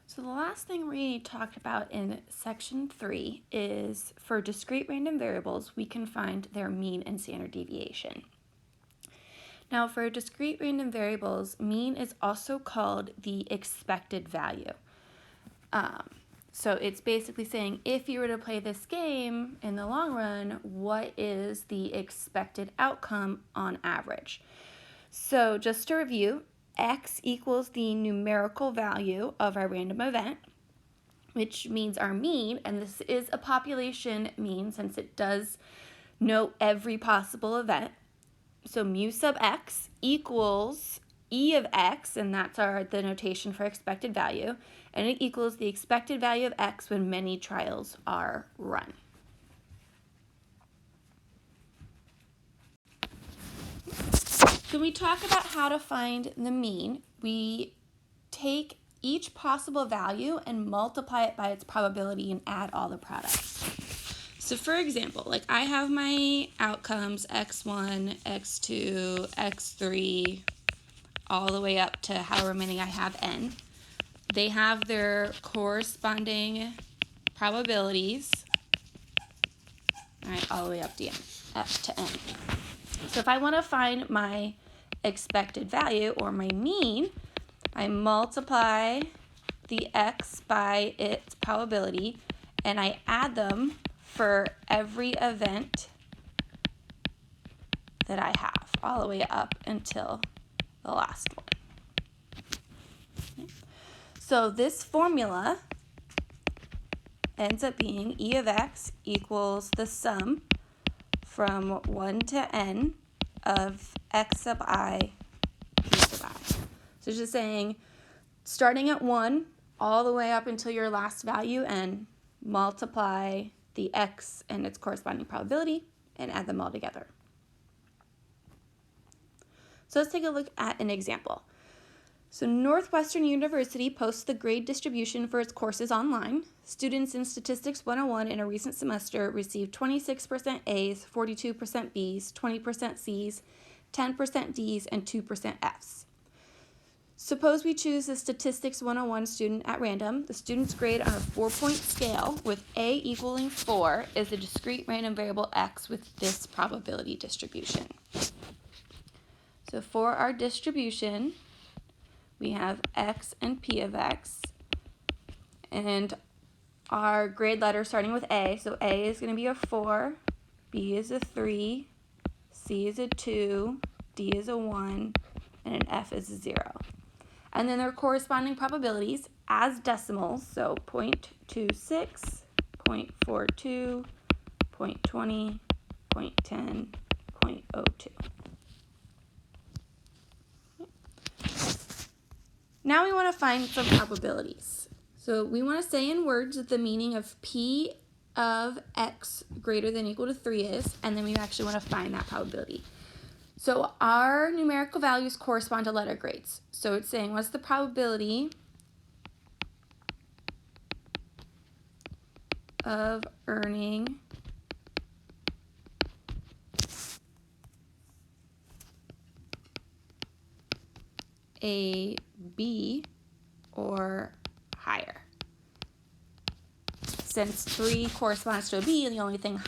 So the last thing we talked about in section 3 is for discrete random variables, we can find their mean and standard deviation. Now for discrete random variables, mean is also called the expected value. So it's basically saying if you were to play this game in the long run, what is the expected outcome on average? So just to review, x equals the numerical value of our random event, which means our mean, and this is a population mean since it does note every possible event. So mu sub x equals e of x, and that's the notation for expected value, and it equals the expected value of x when many trials are run. So we talk about how to find the mean. We take each possible value and multiply it by its probability and add all the products. So for example, like I have my outcomes x1, x2, x3, all the way up to however many I have n. They have their corresponding probabilities, all right, all the way up to n. So if I want to find my expected value or my mean, I multiply the x by its probability and I add them for every event that I have, all the way up until the last one. Okay. So this formula ends up being e of x equals the sum from 1 to n of x sub I, p sub I. So it's just saying, starting at 1 all the way up until your last value and multiply the x and its corresponding probability and add them all together. So let's take a look at an example. So Northwestern University posts the grade distribution for its courses online. Students in Statistics 101 in a recent semester received 26% A's, 42% B's, 20% C's, 10% D's, and 2% F's. Suppose we choose a Statistics 101 student at random. The student's grade on a 4-point scale with A equaling 4 is a discrete random variable x with this probability distribution. So for our distribution, we have x and p of x, and our grade letter starting with A. So A is going to be a 4, B is a 3, C is a 2, D is a 1, and an F is a 0. And then their corresponding probabilities as decimals, so 0.26, 0.42, 0.20, 0.10, 0.02. Now we want to find some probabilities. So we want to say in words what the meaning of p of x greater than or equal to 3 is, and then we actually want to find that probability. So our numerical values correspond to letter grades. So it's saying what's the probability of earning a B or higher. Since 3 corresponds to a B, and the only thing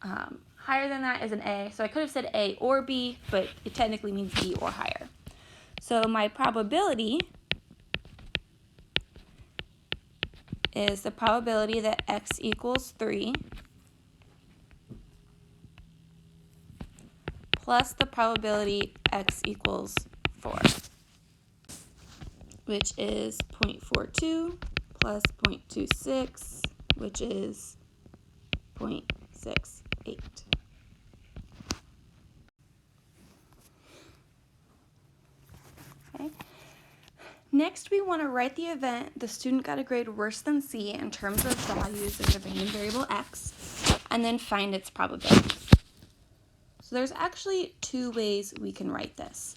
higher than that is an A, so I could have said A or B, but it technically means B or higher. So my probability is the probability that x equals 3 plus the probability x equals 4, which is 0.42 plus 0.26, which is 0.68. Okay. Next, we want to write the event the student got a grade worse than C in terms of values of the random variable x, and then find its probability. So there's actually 2 ways we can write this.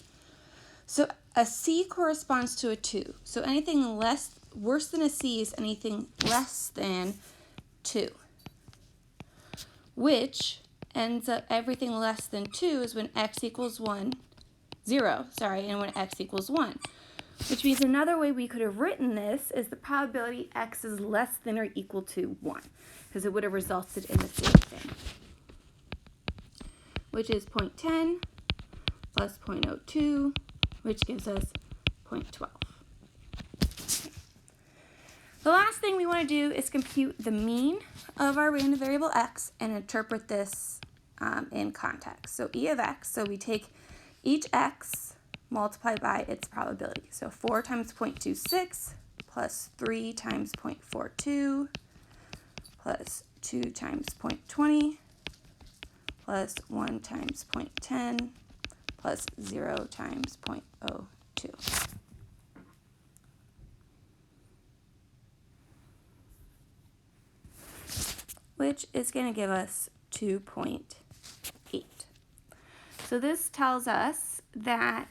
So a C corresponds to a 2. So anything worse than a C is anything less than 2, which ends up everything less than 2 is when x equals 0, and when x equals 1, which means another way we could have written this is the probability x is less than or equal to 1, because it would have resulted in the same thing, which is 0.10 plus 0.02, which gives us 0.12. The last thing we want to do is compute the mean of our random variable x and interpret this in context. So e of x, so we take each x multiplied by its probability. So 4 times 0.26 plus 3 times 0.42 plus 2 times 0.20 plus 1 times 0.10 plus 0 times 0.02. Which is going to give us 2.8. So this tells us that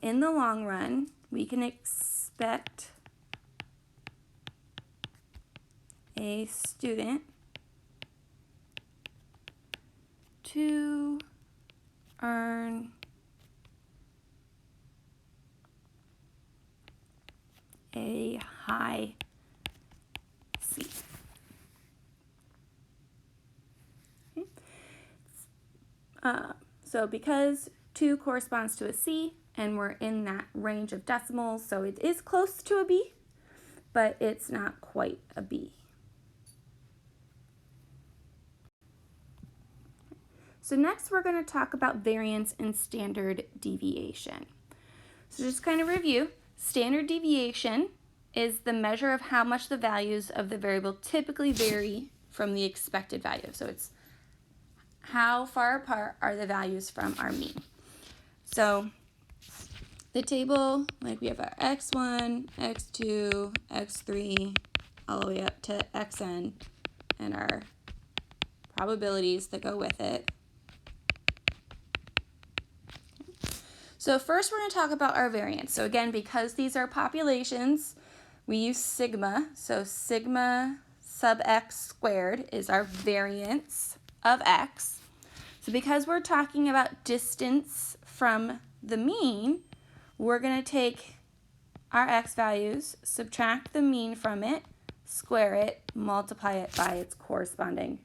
in the long run, we can expect a student to earn a high C. Okay. So because 2 corresponds to a C, and we're in that range of decimals, so it is close to a B, but it's not quite a B. So next we're going to talk about variance and standard deviation. So just kind of review, standard deviation is the measure of how much the values of the variable typically vary from the expected value. So it's how far apart are the values from our mean. So the table, like we have our x1, x2, x3, all the way up to xn, and our probabilities that go with it. So first we're going to talk about our variance. So again, because these are populations, we use sigma. So sigma sub x squared is our variance of x. So because we're talking about distance from the mean, we're going to take our x values, subtract the mean from it, square it, multiply it by its corresponding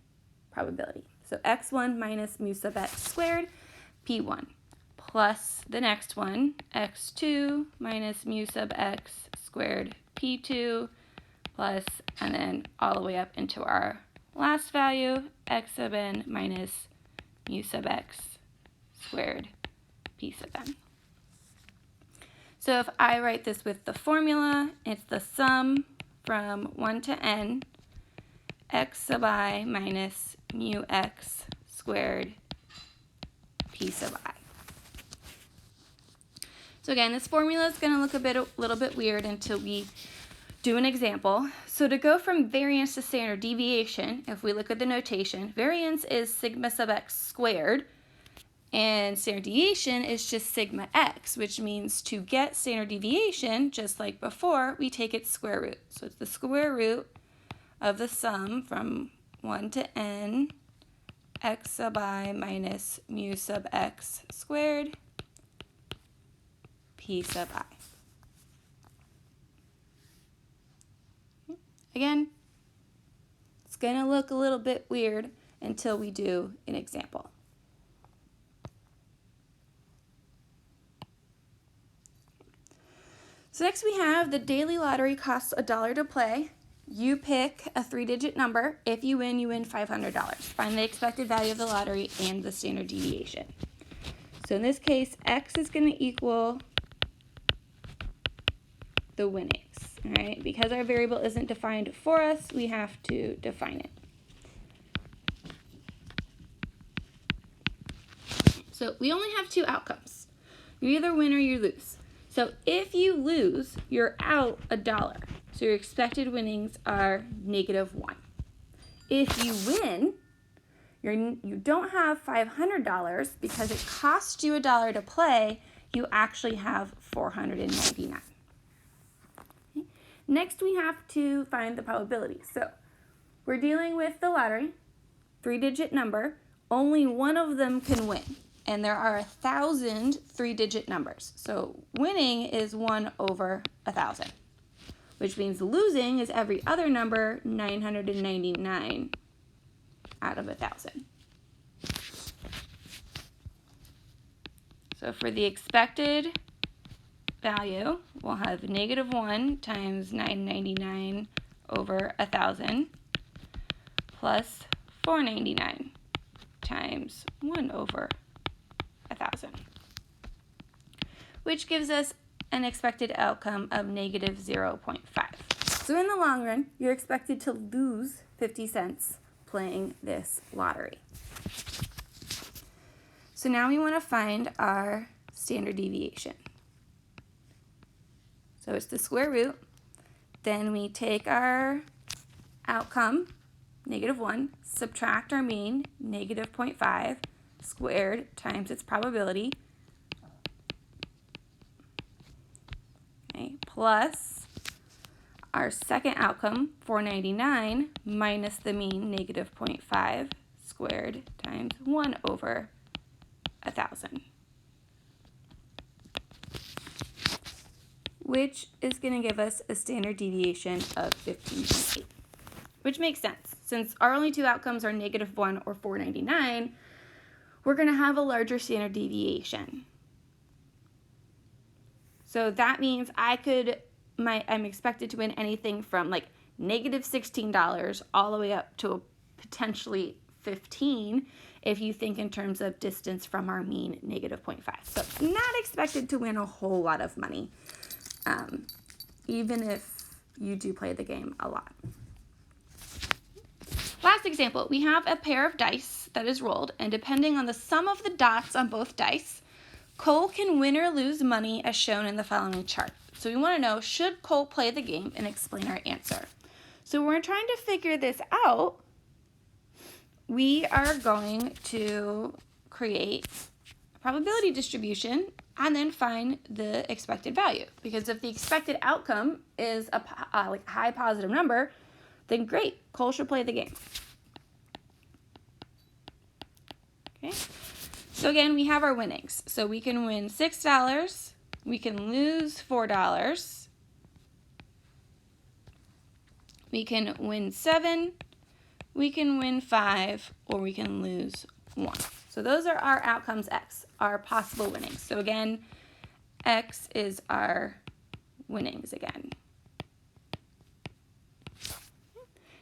probability. So x1 minus mu sub x squared, p1, plus the next one, x2 minus mu sub x squared, p2, plus, and then all the way up into our last value, x sub n minus mu sub x squared, p sub n. So if I write this with the formula, it's the sum from 1 to n, x sub I minus mu x squared, p sub I. So again, this formula is going to look a little bit weird until we do an example. So to go from variance to standard deviation, if we look at the notation, variance is sigma sub x squared, and standard deviation is just sigma x, which means to get standard deviation, just like before, we take its square root. So it's the square root of the sum from 1 to n, x sub I minus mu sub x squared, p sub I. Again, it's going to look a little bit weird until we do an example. So next we have the daily lottery costs $1 to play. You pick a 3-digit number. If you win $500. Find the expected value of the lottery and the standard deviation. So in this case, x is going to equal the winnings. All right? Because our variable isn't defined for us, we have to define it. So we only have 2 outcomes. You either win or you lose. So if you lose, you're out $1. So your expected winnings are -1. If you win, you don't have $500 because it cost you $1 to play. You actually have $499. Okay. Next, we have to find the probability. So we're dealing with the lottery, 3-digit number. Only one of them can win. and there are 1,000 three-digit numbers. So winning is 1 over 1,000, which means losing is every other number, 999 out of 1,000. So for the expected value, we'll have -1 times 999 over 1,000 plus 499 times 1 over 1,000, which gives us an expected outcome of -0.5. So in the long run, you're expected to lose 50 cents playing this lottery. So now we want to find our standard deviation. So it's the square root. Then we take our outcome, -1, subtract our mean, -0.5, squared times its probability, okay, plus our second outcome, 499, minus the mean, -0.5, squared times 1 over 1,000. Which is going to give us a standard deviation of 15.8, which makes sense. Since our only two outcomes are -1 or 499, we're going to have a larger standard deviation. So that means I'm expected to win anything from like -$16 all the way up to potentially 15 if you think in terms of distance from our mean, -0.5. So not expected to win a whole lot of money. Even if you do play the game a lot. Last example, we have a pair of dice that is rolled, and depending on the sum of the dots on both dice, Cole can win or lose money as shown in the following chart. So we want to know, should Cole play the game, and explain our answer. So we're trying to figure this out. We are going to create a probability distribution and then find the expected value. Because if the expected outcome is a high positive number, then great, Cole should play the game. Okay. So again, we have our winnings. So we can win $6, we can lose $4, we can win 7, we can win 5, or we can lose 1. So those are our outcomes X, our possible winnings. So again, X is our winnings again.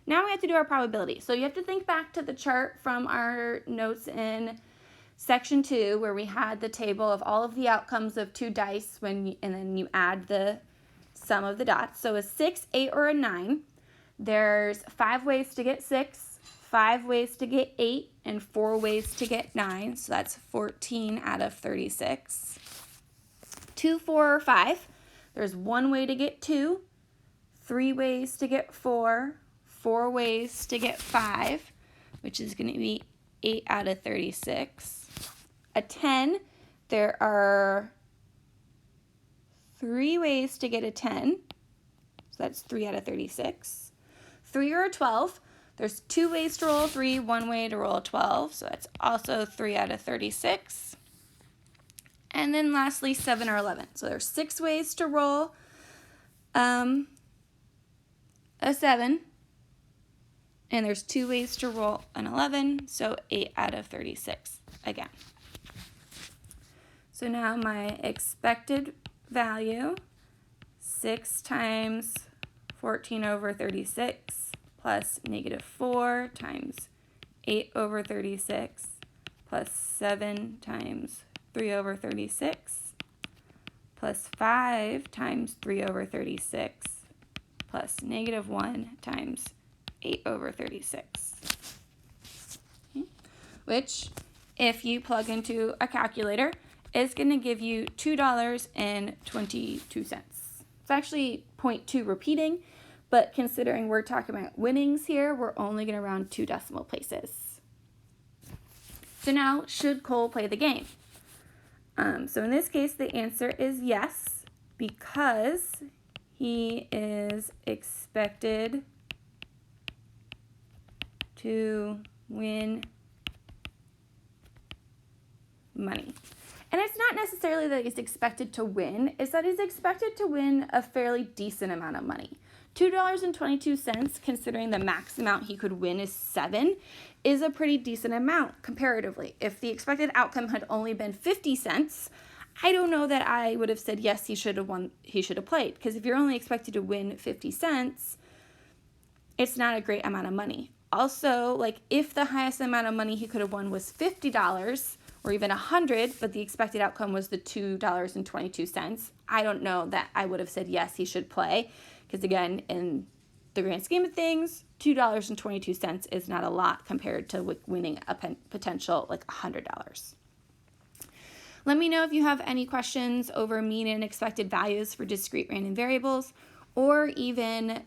Now we have to do our probability. So you have to think back to the chart from our notes in section 2 where we had the table of all of the outcomes of 2 dice and then you add the sum of the dots. So a 6, 8, or a 9, there's 5 ways to get 6, 5 ways to get 8, and 4 ways to get 9. So that's 14 out of 36. 2, 4, or 5, there's 1 way to get 2, 3 ways to get 4, 4 ways to get 5, which is going to be 8 out of 36. A 10, there are 3 ways to get a 10, so that's 3 out of 36. 3 or a 12, there's 2 ways to roll a 3, 1 way to roll a 12, so that's also 3 out of 36. And then lastly, 7 or 11. So there's 6 ways to roll a 7, and there's 2 ways to roll an 11, so 8 out of 36 again. So now my expected value, 6 times 14 over 36 plus -4 times 8 over 36 plus 7 times 3 over 36 plus 5 times 3 over 36 plus -1 times 8 over 36. Okay. Which, if you plug into a calculator, is going to give you $2.22. It's actually 0.2 repeating, but considering we're talking about winnings here, we're only going to round 2 decimal places. So now, should Cole play the game? So in this case, the answer is yes, because he is expected to win money. And it's not necessarily that he's expected to win, it's that he's expected to win a fairly decent amount of money. $2.22, considering the max amount he could win is $7, is a pretty decent amount comparatively. If the expected outcome had only been 50 cents, I don't know that I would have said yes, he should have played. Because if you're only expected to win 50 cents, it's not a great amount of money. Also, like if the highest amount of money he could have won was $50 or even $100, but the expected outcome was the $2.22, I don't know that I would have said yes, he should play. Because again, in the grand scheme of things, $2.22 is not a lot compared to winning a potential like $100. Let me know if you have any questions over mean and expected values for discrete random variables, or even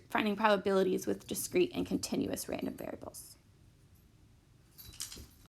finding probabilities with discrete and continuous random variables.